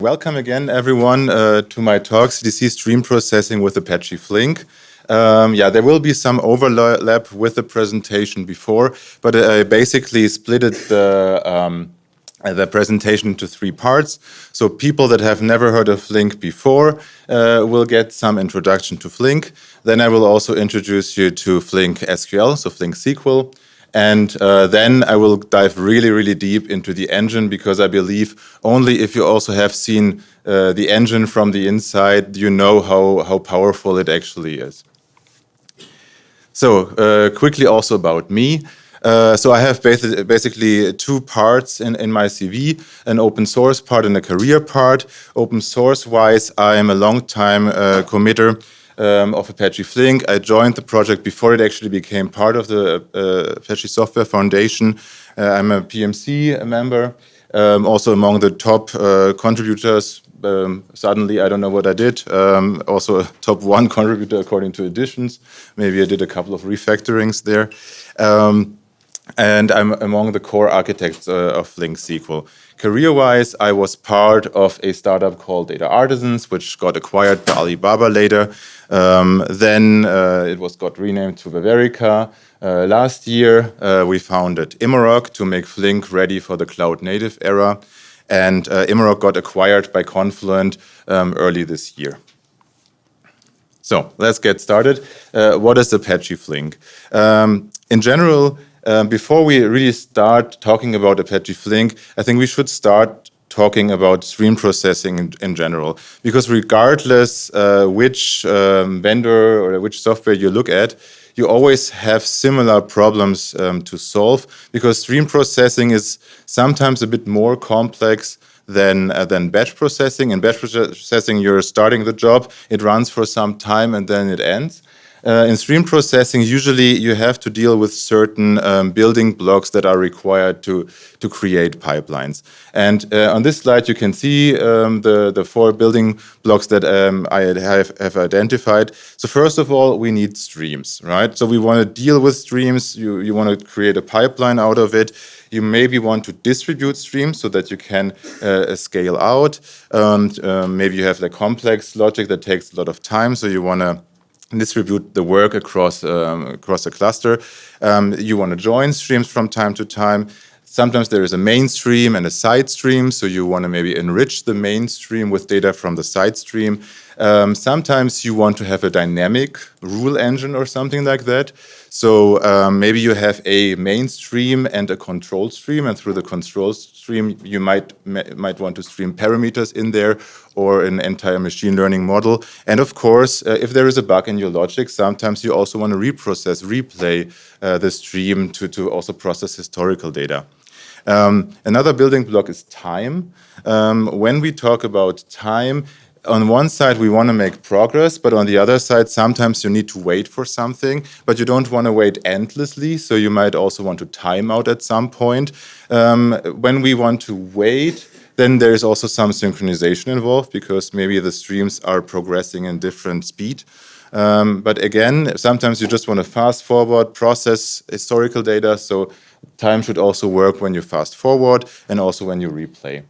Welcome again, everyone, to my talk, CDC Stream Processing with Apache Flink. There will be some overlap with the presentation before, but I basically split the presentation into three parts. So people that have never heard of Flink before will get some introduction to Flink. Then I will also introduce you to Flink SQL, so Flink SQL. And then I will dive really deep into the engine, because I believe only if you also have seen the engine from the inside, you know how powerful it actually is. So quickly also about me. So I have basically two parts in my CV, an open source part and a career part. Open source wise, I am a long time committer of Apache Flink. I joined the project before it actually became part of the Apache Software Foundation. I'm a PMC member, also among the top contributors. Suddenly, I don't know what I did. Also a top 1 contributor according to editions. Maybe I did a couple of refactorings there. And I'm among the core architects of Flink SQL. Career-wise, I was part of a startup called Data Artisans, which got acquired by Alibaba later. Then it got renamed to Ververica. Last year, we founded Immerok to make Flink ready for the cloud-native era. And Immerok got acquired by Confluent early this year. So let's get started. What is Apache Flink? In general, before we really start talking about Apache Flink, I think we should start talking about stream processing in general. Because regardless which vendor or which software you look at, you always have similar problems to solve, because stream processing is sometimes a bit more complex than batch processing. In batch processing, you're starting the job, it runs for some time, and then it ends. In stream processing, usually you have to deal with certain building blocks that are required to create pipelines. And on this slide, you can see the 4 building blocks that I have identified. So first of all, we need streams, right? So we want to deal with streams. You want to create a pipeline out of it. You maybe want to distribute streams so that you can scale out. Maybe you have complex logic that takes a lot of time, so you want to distribute the work across a cluster. You want to join streams from time to time. Sometimes there is a main stream and a side stream, so you want to maybe enrich the main stream with data from the side stream. Sometimes you want to have a dynamic rule engine or something like that. So maybe you have a main stream and a control stream, and through the control stream you might want to stream parameters in there or an entire machine learning model. And of course, if there is a bug in your logic, sometimes you also want to replay the stream to also process historical data. Another building block is time. When we talk about time, on one side, we want to make progress, but on the other side, sometimes you need to wait for something, but you don't want to wait endlessly, so you might also want to time out at some point. When we want to wait, then there is also some synchronization involved, because maybe the streams are progressing in different speed. But again, sometimes you just want to fast forward, process historical data, so time should also work when you fast forward and also when you replay.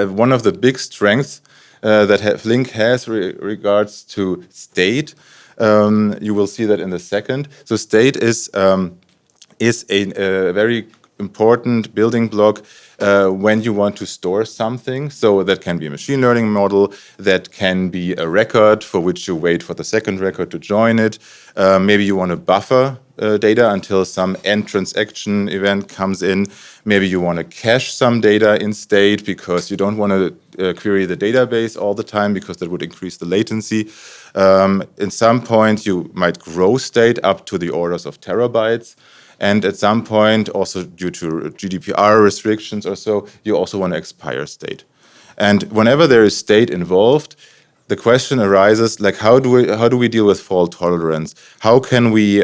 One of the big strengths that Flink has regards to state. You will see that in a second. So state is a very important building block when you want to store something. So that can be a machine learning model, that can be a record for which you wait for the second record to join it. Maybe you want to buffer data until some end transaction event comes in. Maybe you want to cache some data in state because you don't want to query the database all the time, because that would increase the latency. At some point, you might grow state up to the orders of terabytes. And at some point, also due to GDPR restrictions or so, you also want to expire state. And whenever there is state involved, the question arises, how do we deal with fault tolerance? How can we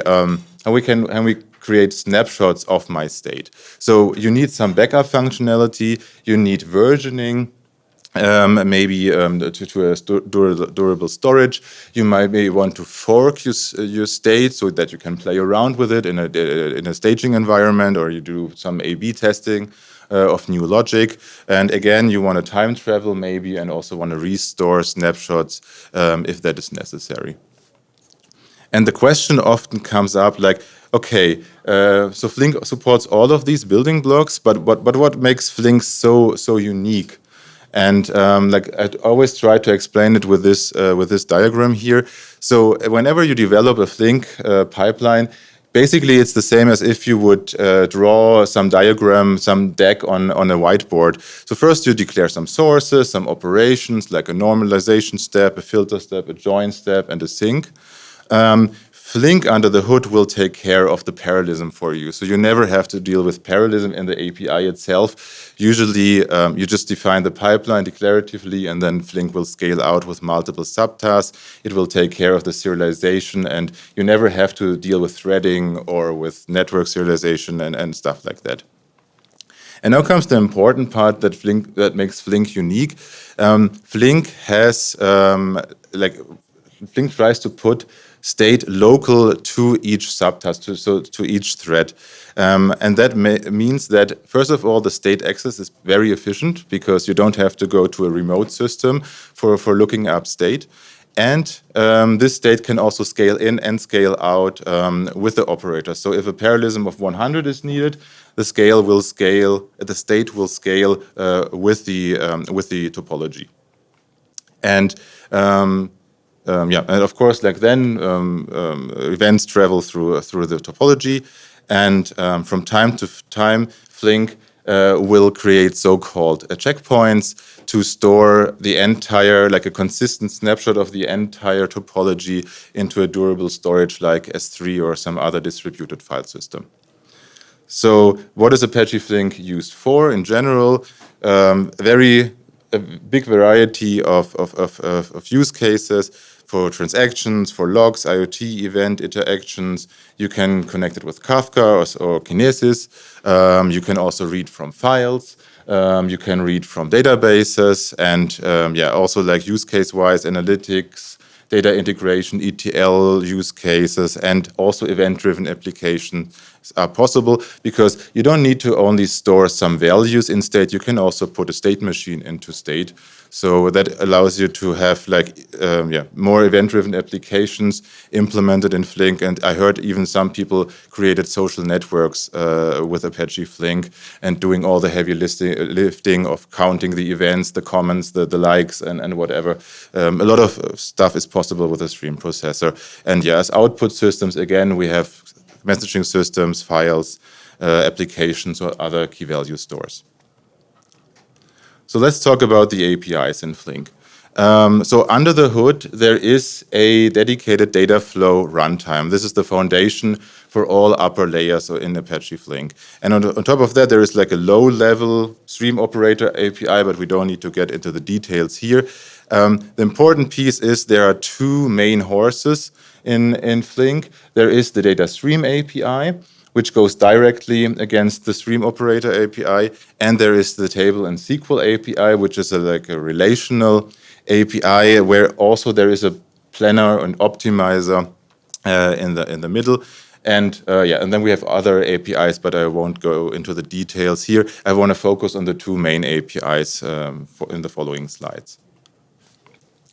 create snapshots of my state? So you need some backup functionality. You need versioning. Maybe to a durable storage. You might want to fork your state so that you can play around with it in a staging environment, or you do some A/B testing of new logic. And again, you want to time travel maybe and also want to restore snapshots if that is necessary. And the question often comes up like, okay, so Flink supports all of these building blocks, but what makes Flink so unique? And like I always try to explain it with this diagram here. So whenever you develop a Flink pipeline, basically it's the same as if you would draw some diagram, some deck on a whiteboard. So first you declare some sources, some operations like a normalization step, a filter step, a join step, and a sync. Flink under the hood will take care of the parallelism for you. So you never have to deal with parallelism in the API itself. Usually you just define the pipeline declaratively and then Flink will scale out with multiple subtasks. It will take care of the serialization and you never have to deal with threading or with network serialization and stuff like that. And now comes the important part that makes Flink unique. Flink has Flink tries to put state local to each subtask, to each thread. And that means that, first of all, the state access is very efficient because you don't have to go to a remote system for looking up state. And this state can also scale in and scale out with the operator. So if a parallelism of 100 is needed, the state will scale with the topology. And and of course, like then events travel through the topology, and from time to time, Flink will create so-called checkpoints to store the entire, like a consistent snapshot of the entire topology into a durable storage like S3 or some other distributed file system. So, what is Apache Flink used for in general? A big variety of use cases. For transactions, for logs, IoT event interactions. You can connect it with Kafka or Kinesis. You can also read from files. You can read from databases and also like use case-wise analytics, data integration, ETL use cases, and also event-driven applications are possible because you don't need to only store some values in state. You can also put a state machine into state. So that allows you to have more event-driven applications implemented in Flink. And I heard even some people created social networks with Apache Flink and doing all the heavy lifting of counting the events, the comments, the likes, and whatever. A lot of stuff is possible with a stream processor. And as output systems, again, we have messaging systems, files, applications, or other key value stores. So let's talk about the APIs in Flink. So under the hood, there is a dedicated data flow runtime. This is the foundation for all upper layers in Apache Flink. And on top of that, there is like a low-level stream operator API, but we don't need to get into the details here. The important piece is there are two main horses in Flink. There is the data stream API, which goes directly against the stream operator API, and there is the table and SQL API, which is like a relational API where also there is a planner and optimizer in the middle. And and then we have other APIs, but I won't go into the details here. I want to focus on the two main APIs in the following slides.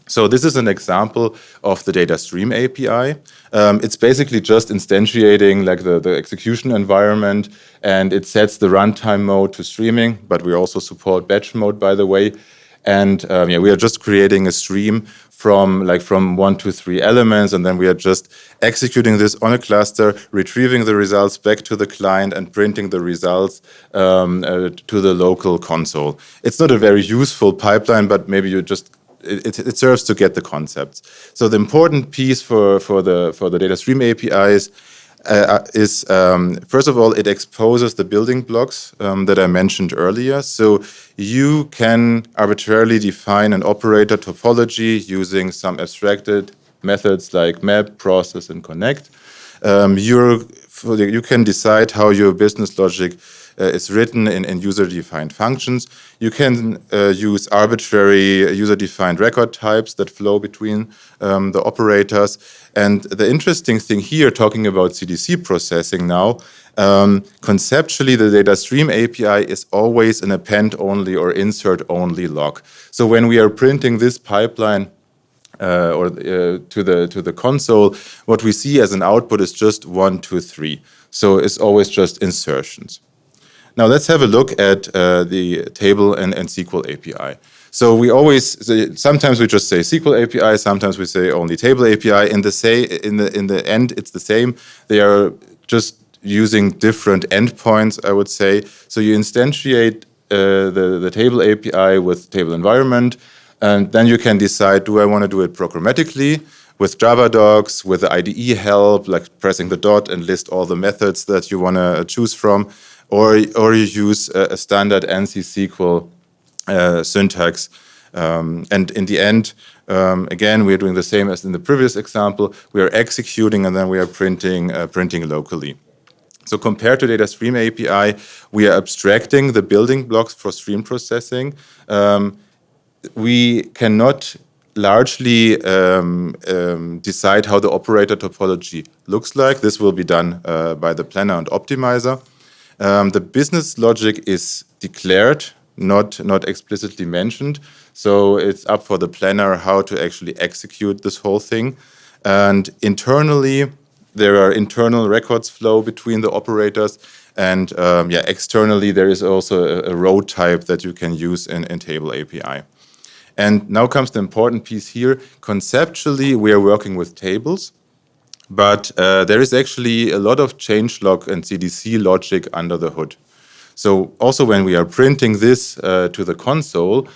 So this is an example of the data stream API. It's basically just instantiating like the execution environment, and it sets the runtime mode to streaming, but we also support batch mode, by the way. And we are just creating a stream from 1 to 3 elements, and then we are just executing this on a cluster, retrieving the results back to the client, and printing the results to the local console. It's not a very useful pipeline, but maybe you just it serves to get the concepts. So the important piece for the data stream APIs is first of all, it exposes the building blocks that I mentioned earlier. So you can arbitrarily define an operator topology using some abstracted methods like map, process, and connect. You can decide how your business logic is written in user-defined functions. You can use arbitrary user-defined record types that flow between the operators. And the interesting thing here, talking about CDC processing now, conceptually, the data stream API is always an append-only or insert-only log. So when we are printing this pipeline to the console, what we see as an output is just 1, 2, 3. So it's always just insertions. Now let's have a look at the table and SQL API. So we sometimes we just say SQL API, sometimes we say only table API. In the end, it's the same. They are just using different endpoints, I would say. So you instantiate the table API with table environment, and then you can decide, do I want to do it programmatically with Java docs, with the IDE help, like pressing the dot and list all the methods that you want to choose from, or you use a standard ANSI SQL syntax. And in the end, again, we are doing the same as in the previous example. We are executing and then we are printing locally. So compared to Data Stream API, we are abstracting the building blocks for stream processing. We cannot largely decide how the operator topology looks like. This will be done by the planner and optimizer. The business logic is declared, not explicitly mentioned. So it's up for the planner how to actually execute this whole thing. And internally, there are internal records flow between the operators. And externally, there is also a row type that you can use in Table API. And now comes the important piece here. Conceptually, we are working with tables, but there is actually a lot of changelog and CDC logic under the hood. So also when we are printing this to the console,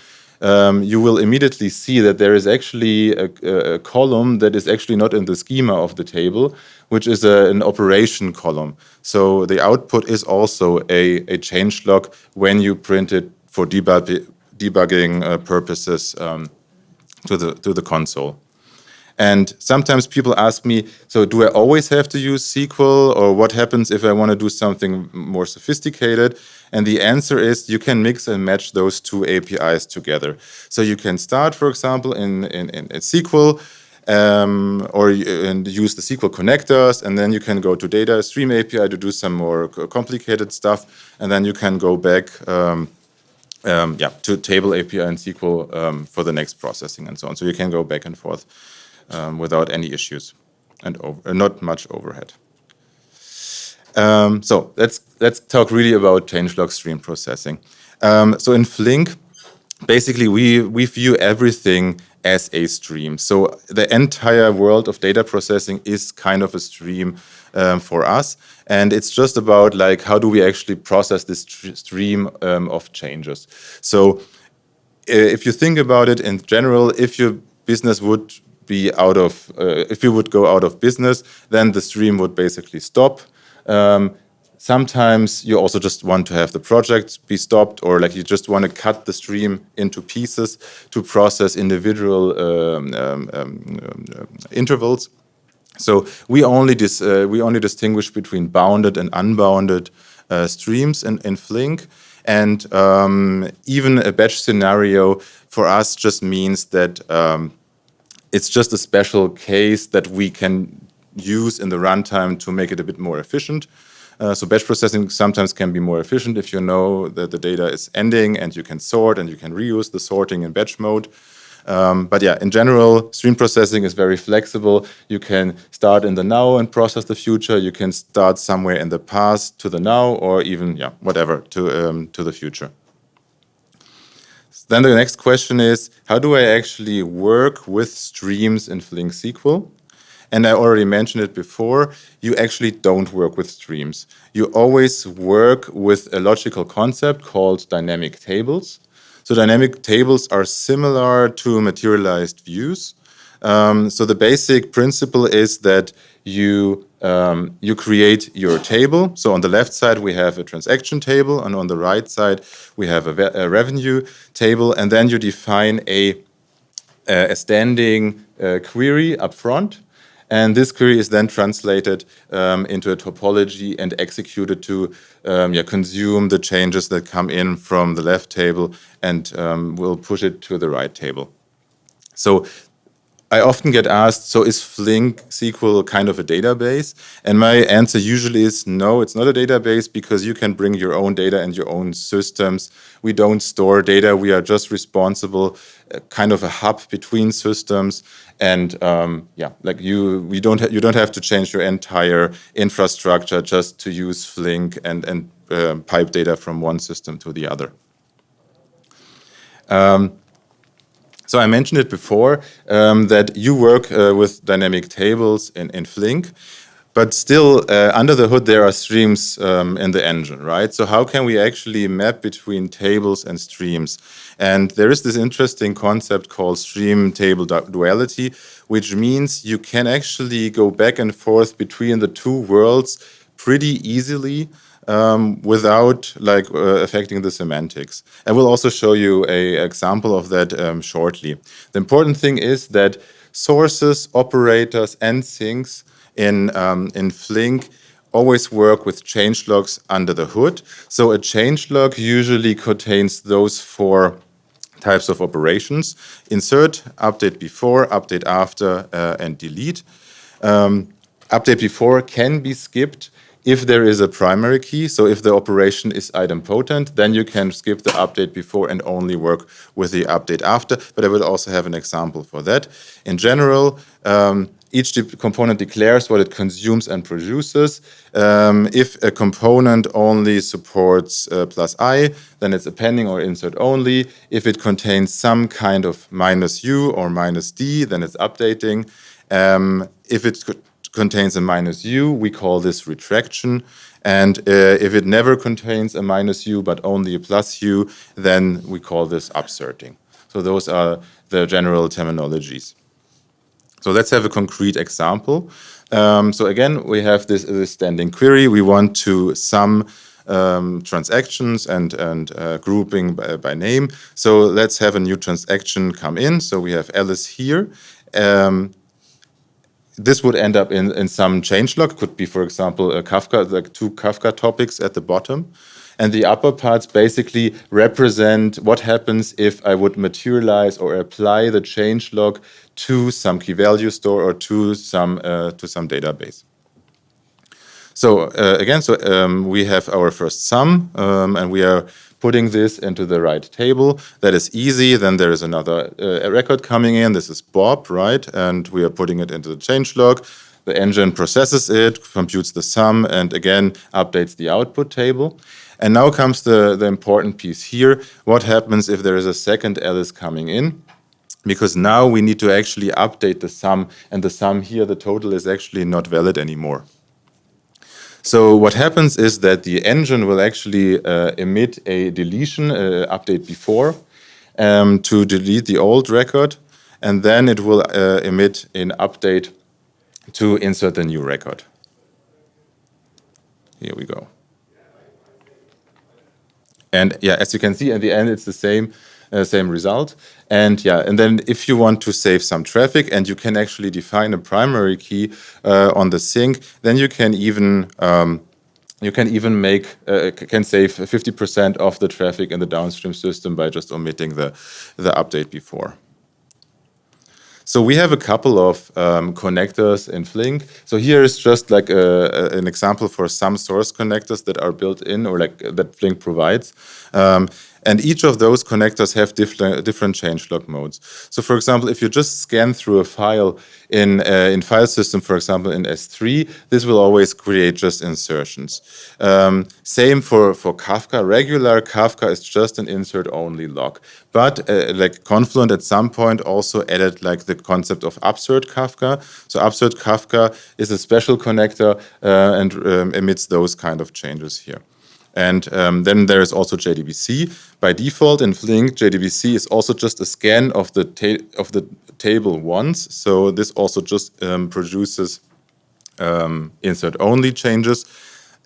you will immediately see that there is actually a column that is actually not in the schema of the table, which is an operation column. So the output is also a changelog when you print it for debugging purposes to the console. And sometimes people ask me, so do I always have to use SQL, or what happens if I want to do something more sophisticated? And the answer is you can mix and match those two APIs together. So you can start, for example, in SQL and use the SQL connectors, and then you can go to Data Stream API to do some more complicated stuff, and then you can go back to Table API and SQL for the next processing and so on. So you can go back and forth without any issues and not much overhead. So let's talk really about changelog stream processing. So in Flink, basically we view everything as a stream. So the entire world of data processing is kind of a stream for us. And it's just about like, how do we actually process this stream of changes? So if you think about it in general, if your business would be if you would go out of business, then the stream would basically stop. Sometimes you also just want to have the project be stopped, or like you just want to cut the stream into pieces to process individual intervals. So we only distinguish between bounded and unbounded streams in Flink. And even a batch scenario for us just means that it's just a special case that we can use in the runtime to make it a bit more efficient. So batch processing sometimes can be more efficient if you know that the data is ending and you can sort and you can reuse the sorting in batch mode. But yeah, in general, stream processing is very flexible. You can start in the now and process the future. You can start somewhere in the past to the now, or even whatever to the future. Then the next question is, how do I actually work with streams in Flink SQL? And I already mentioned it before, you actually don't work with streams. You always work with a logical concept called dynamic tables. So dynamic tables are similar to materialized views. So the basic principle is that you create your table. So on the left side, we have a transaction table, and on the right side, we have a revenue table. And then you define a standing query up front. And this query is then translated into a topology and executed to consume the changes that come in from the left table and will push it to the right table. So I often get asked, so is Flink SQL kind of a database? And my answer usually is no, it's not a database, because you can bring your own data and your own systems. We don't store data. We are just responsible, kind of a hub between systems. And you don't have to change your entire infrastructure just to use Flink and pipe data from one system to the other. So I mentioned it before, that you work with dynamic tables in Flink, but still under the hood there are streams in the engine, right? So how can we actually map between tables and streams? And there is this interesting concept called stream-table duality, which means you can actually go back and forth between the two worlds pretty easily, without affecting the semantics. I will also show you an example of that shortly. The important thing is that sources, operators, and sinks in Flink always work with changelogs under the hood. So a changelog usually contains those 4 types of operations: insert, update before, update after, and delete. Update before can be skipped if there is a primary key. So if the operation is idempotent, then you can skip the update before and only work with the update after. But I will also have an example for that. In general, each component declares what it consumes and produces. If a component only supports +i, then it's appending or insert only. If it contains some kind of -u or -d, then it's updating. If it contains a -u, we call this retraction. And if it never contains a -u but only a +u, then we call this upserting. So those are the general terminologies. So let's have a concrete example. So again, we have this standing query. We want to sum transactions and grouping by name. So let's have a new transaction come in. So we have Alice here. This would end up in some changelog. Could be, for example, a Kafka, like 2 Kafka topics at the bottom. And the upper parts basically represent what happens if I would materialize or apply the changelog to some key value store or to some database. So again, we have our first sum, and we are putting this into the right table. That is easy. Then there is another record coming in. This is Bob, right? And we are putting it into the changelog. The engine processes it, computes the sum, and again, updates the output table. And now comes the important piece here. What happens if there is a second Alice coming in? Because now we need to actually update the sum, and the sum here, the total, is actually not valid anymore. So what happens is that the engine will actually emit a deletion, update before, to delete the old record, and then it will emit an update to insert the new record. Here we go. And yeah, as you can see, at the end, it's the same result. And yeah, and then if you want to save some traffic and you can actually define a primary key on the sink, then you can even can save 50% of the traffic in the downstream system by just omitting the update before. So we have a couple of connectors in Flink. So here is just like an example for some source connectors that are built in, or like that Flink provides. And each of those connectors have different changelog modes. So for example, if you just scan through a file in file system, for example, in S3, this will always create just insertions. Same for Kafka. Regular Kafka is just an insert-only log. But like Confluent at some point also added like the concept of upsert Kafka. So upsert Kafka is a special connector and emits those kind of changes here. And then there is also JDBC. By default in Flink, JDBC is also just a scan of the table once. So this also just produces insert-only changes.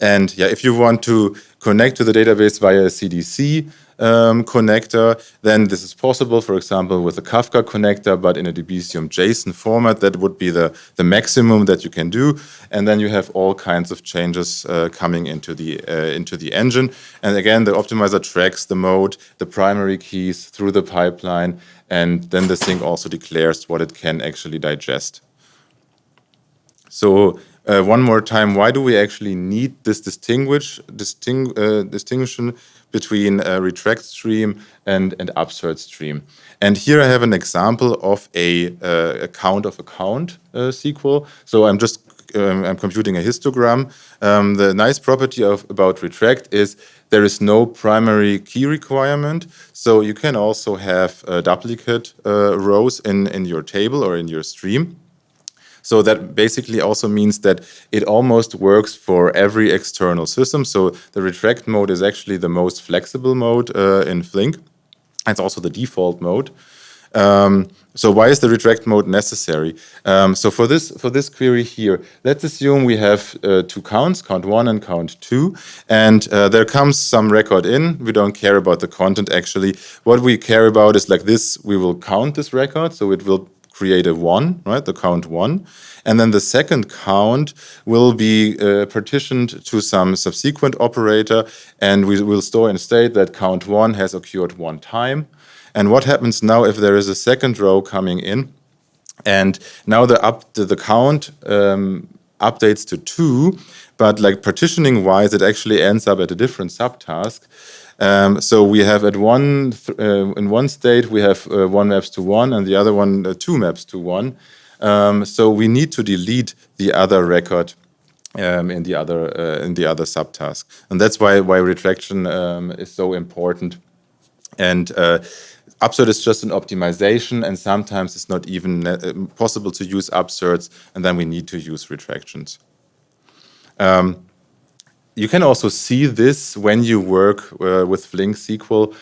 And yeah, if you want to connect to the database via CDC, connector, then this is possible, for example, with a Kafka connector, but in a Debezium JSON format. That would be the maximum that you can do. And then you have all kinds of changes coming into the engine. And again, the optimizer tracks the mode, the primary keys through the pipeline, and then the thing also declares what it can actually digest. So one more time, why do we actually need this distinction between retract stream and upsert stream? And here I have an example of a count of account SQL. So I'm computing a histogram. The nice property about retract is there is no primary key requirement. So you can also have duplicate rows in your table or in your stream. So that basically also means that it almost works for every external system. So the retract mode is actually the most flexible mode in Flink. It's also the default mode. So why is the retract mode necessary? So for this query here, let's assume we have two counts, count 1 and count 2, and there comes some record in. We don't care about the content actually. What we care about is like this, we will count this record, so it will create a 1, right, the count 1. And then the second count will be partitioned to some subsequent operator, and we will store in state that count 1 has occurred one time. And what happens now if there is a second row coming in? And now the count updates to 2, but like partitioning wise, it actually ends up at a different subtask. So we have in one state we have 1 maps to 1, and the other one 2 maps to 1. So we need to delete the other record in the other subtask, and that's why retraction is so important. And upsert is just an optimization, and sometimes it's not even possible to use upserts, and then we need to use retractions. You can also see this when you work with Flink SQL,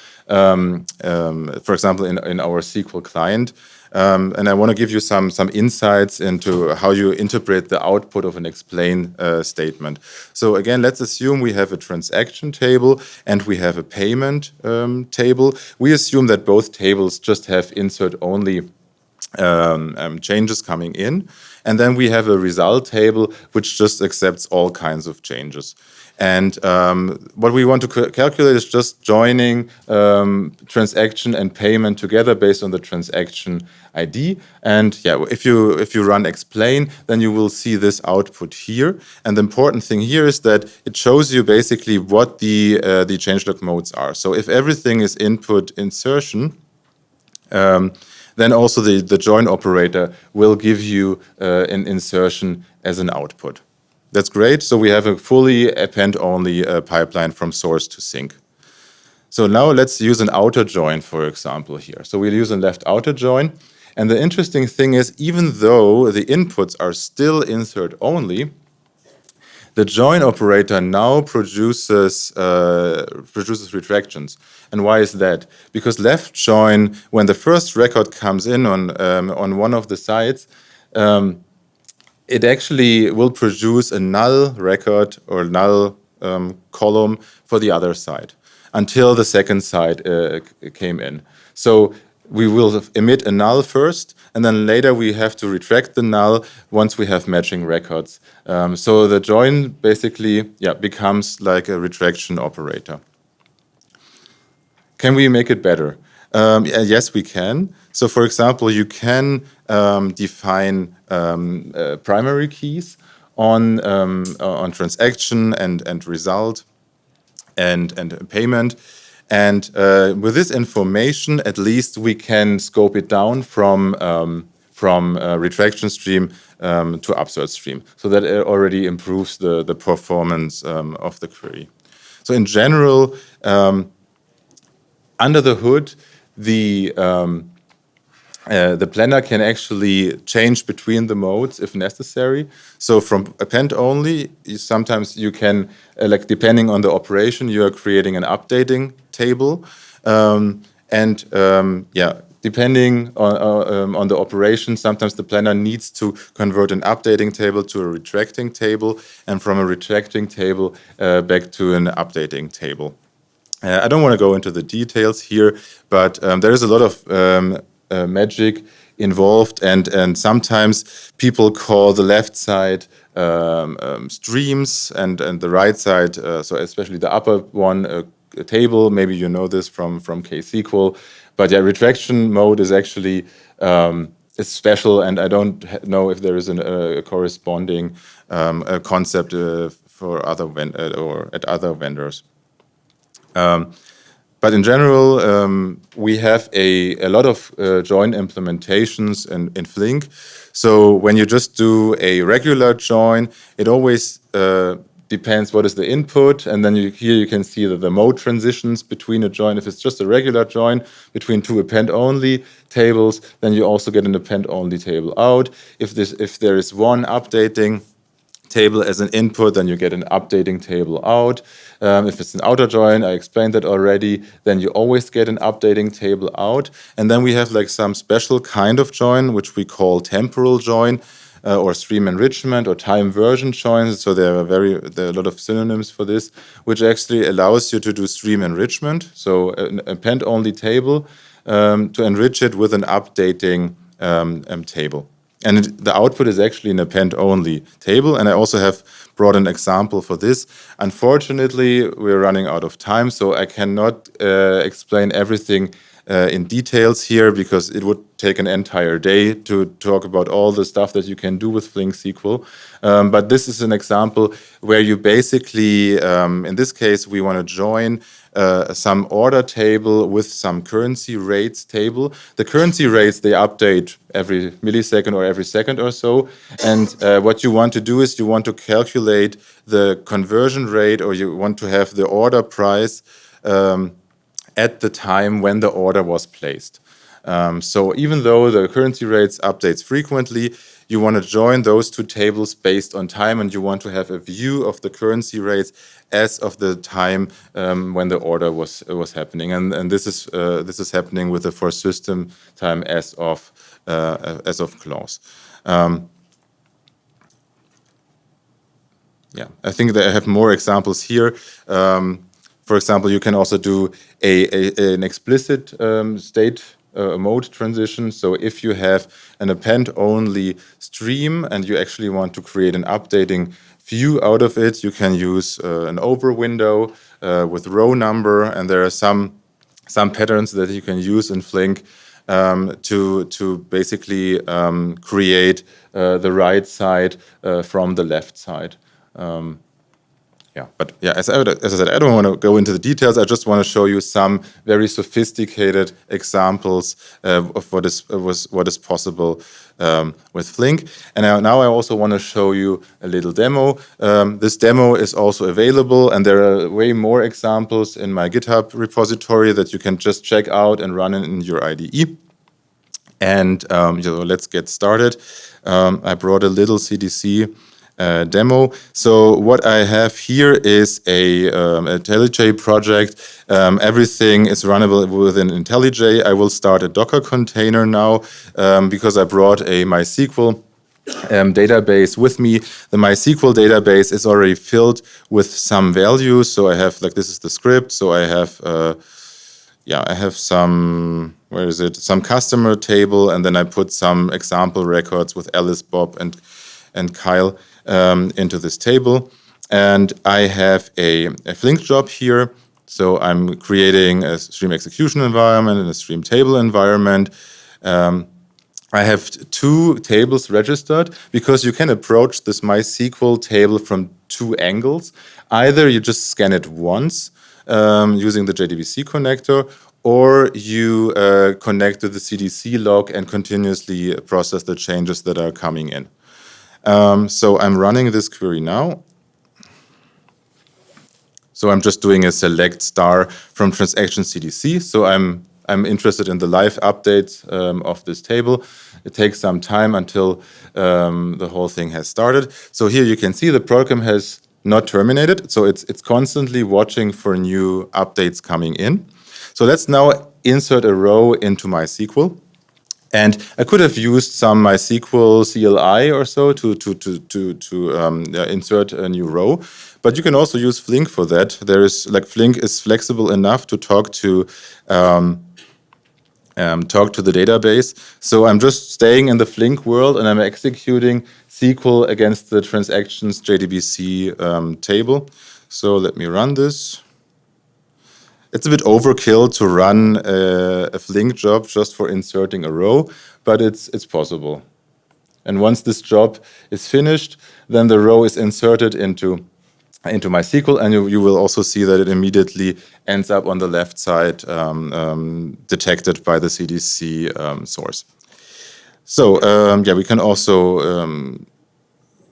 for example, in our SQL client. And I want to give you some insights into how you interpret the output of an explain statement. So again, let's assume we have a transaction table and we have a payment table. We assume that both tables just have insert-only changes coming in. And then we have a result table which just accepts all kinds of changes. And what we want to calculate is just joining transaction and payment together based on the transaction ID. And yeah, if you run explain, then you will see this output here. And the important thing here is that it shows you basically what the changelog modes are. So if everything is input insertion, then also the join operator will give you an insertion as an output. That's great. So we have a fully append-only pipeline from source to sink. So now let's use an outer join, for example, here. So we'll use a left outer join. And the interesting thing is, even though the inputs are still insert-only, the join operator now produces retractions. And why is that? Because left join, when the first record comes in on one of the sides, it actually will produce a null record or null column for the other side until the second side came in. So we will emit a null first, and then later we have to retract the null once we have matching records. So the join basically becomes like a retraction operator. Can we make it better? Yes, we can. So for example, you can define primary keys on transaction and result and payment. And with this information, at least we can scope it down from retraction stream to upsert stream. So that already improves the performance of the query. So in general, under the hood, the planner can actually change between the modes if necessary. So from append only, sometimes you can, like depending on the operation, you are creating an updating table. Depending on the operation, sometimes the planner needs to convert an updating table to a retracting table, and from a retracting table back to an updating table. I don't want to go into the details here, but there is a lot of magic involved, and sometimes people call the left side streams and the right side, so especially the upper one, a table. Maybe you know this from KSQL, but yeah, retraction mode is actually is special, and I don't know if there is a corresponding concept for other or at other vendors. But in general, we have a lot of join implementations in Flink. So when you just do a regular join, it always depends what is the input, and then here you can see the mode transitions between a join. If it's just a regular join between two append-only tables, then you also get an append-only table out. If there is one updating table as an input, then you get an updating table out. If it's an outer join, I explained that already, then you always get an updating table out. And then we have like some special kind of join, which we call temporal join, or stream enrichment, or time version joins. So there are a lot of synonyms for this, which actually allows you to do stream enrichment. So an append-only table to enrich it with an updating table. And the output is actually an append-only table. And I also have brought an example for this. Unfortunately, we're running out of time, so I cannot explain everything in details here, because it would take an entire day to talk about all the stuff that you can do with Flink SQL. But this is an example where you basically, in this case, we want to join some order table with some currency rates table. The currency rates, they update every millisecond or every second or so. And what you want to do is you want to calculate the conversion rate, or you want to have the order price at the time when the order was placed. So even though the currency rates updates frequently, you want to join those two tables based on time, and you want to have a view of the currency rates as of the time when the order was happening. And this is happening with the for system time as of clause. Yeah, I think that I have more examples here. For example, you can also do an explicit state mode transition. So if you have an append-only stream and you actually want to create an updating view out of it, you can use an over window with row number, and there are some patterns that you can use in Flink to basically create the right side from the left side. As I said, I don't want to go into the details. I just want to show you some very sophisticated examples of what is possible with Flink. And now I also want to show you a little demo. This demo is also available, and there are way more examples in my GitHub repository that you can just check out and run in your IDE. And let's get started. I brought a little CDC demo. So what I have here is a IntelliJ project. Everything is runnable within IntelliJ. I will start a Docker container now because I brought a MySQL database with me. The MySQL database is already filled with some values. So I have, this is the script. So I have some, some customer table, and then I put some example records with Alice, Bob, and Kyle into this table. And I have a Flink job here. So I'm creating a stream execution environment and a stream table environment. I have two tables registered because you can approach this MySQL table from two angles. Either you just scan it once using the JDBC connector, or you connect to the CDC log and continuously process the changes that are coming in. So I'm running this query now. So I'm just doing a select star from transaction CDC. So I'm interested in the live updates of this table. It takes some time until the whole thing has started. So here you can see the program has not terminated. So it's constantly watching for new updates coming in. So let's now insert a row into MySQL. And I could have used some MySQL CLI or so to insert a new row, but you can also use Flink for that. Flink is flexible enough to talk to the database. So I'm just staying in the Flink world and I'm executing SQL against the transactions JDBC table. So let me run this. It's a bit overkill to run a Flink job just for inserting a row, but it's possible. And once this job is finished, then the row is inserted into MySQL, and you will also see that it immediately ends up on the left side, detected by the CDC source. So we can also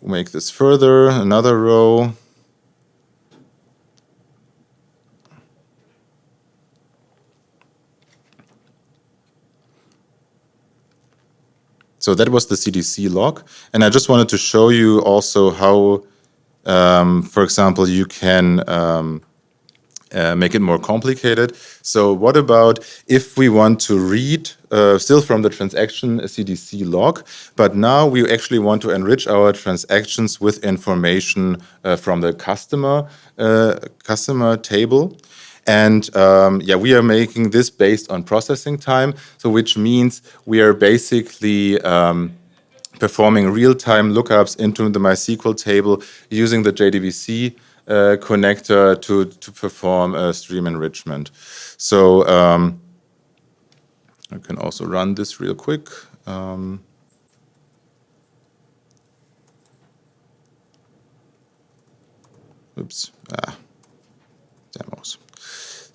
make this further, another row. So that was the CDC log. And I just wanted to show you also how, for example, you can make it more complicated. So what about if we want to read still from the transaction a CDC log, but now we actually want to enrich our transactions with information from the customer table. And we are making this based on processing time, so which means we are basically performing real-time lookups into the MySQL table using the JDBC connector to perform stream enrichment. So I can also run this real quick. Demos.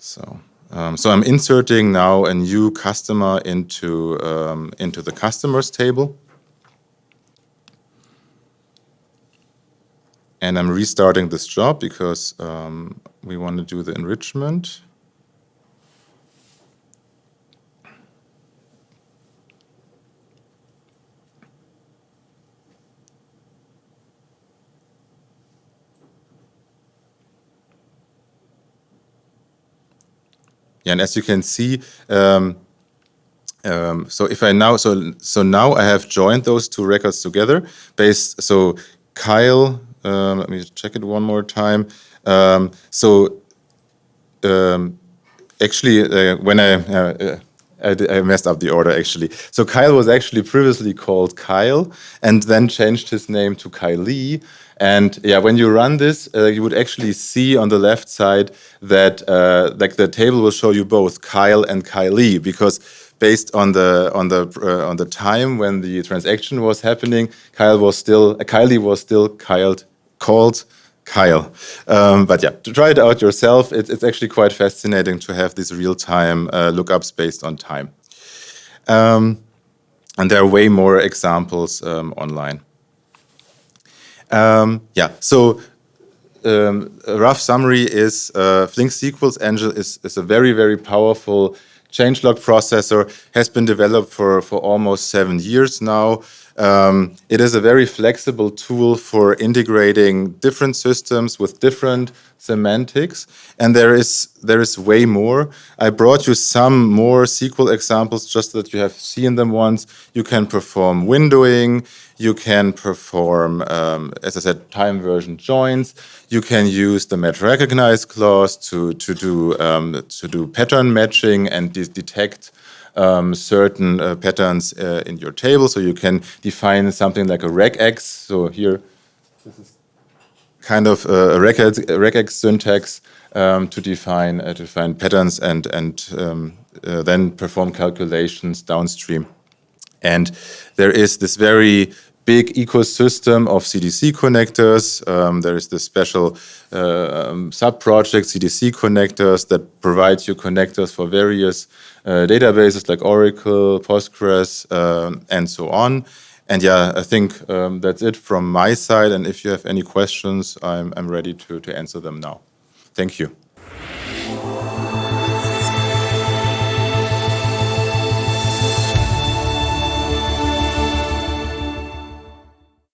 So I'm inserting now a new customer into the customers table. And I'm restarting this job because we want to do the enrichment. And as you can see, so if I now now I have joined those two records together. So Kyle, let me check it one more time. Actually, when I messed up the order actually. So Kyle was actually previously called Kyle and then changed his name to Kylie. And when you run this, you would actually see on the left side that like the table will show you both Kyle and Kylie, because based on the time when the transaction was happening, Kylie was still called Kyle. But to try it out yourself, it's actually quite fascinating to have these real-time lookups based on time. And there are way more examples online. So a rough summary is Flink SQL's engine is a very, very powerful changelog processor, has been developed for almost 7 years now. It is a very flexible tool for integrating different systems with different semantics, and there is way more. I brought you some more SQL examples just so that you have seen them once. You can perform windowing, you can perform, as I said, time version joins. You can use the materialized clause to do pattern matching and detect certain patterns in your table. So you can define something like a regex. So here, this is kind of a regex syntax to define patterns and then perform calculations downstream. And there is this very big ecosystem of CDC connectors. There is this special sub-project, CDC connectors, that provide you connectors for various databases like Oracle, Postgres, and so on. And I think that's it from my side. And if you have any questions, I'm ready to answer them now. Thank you.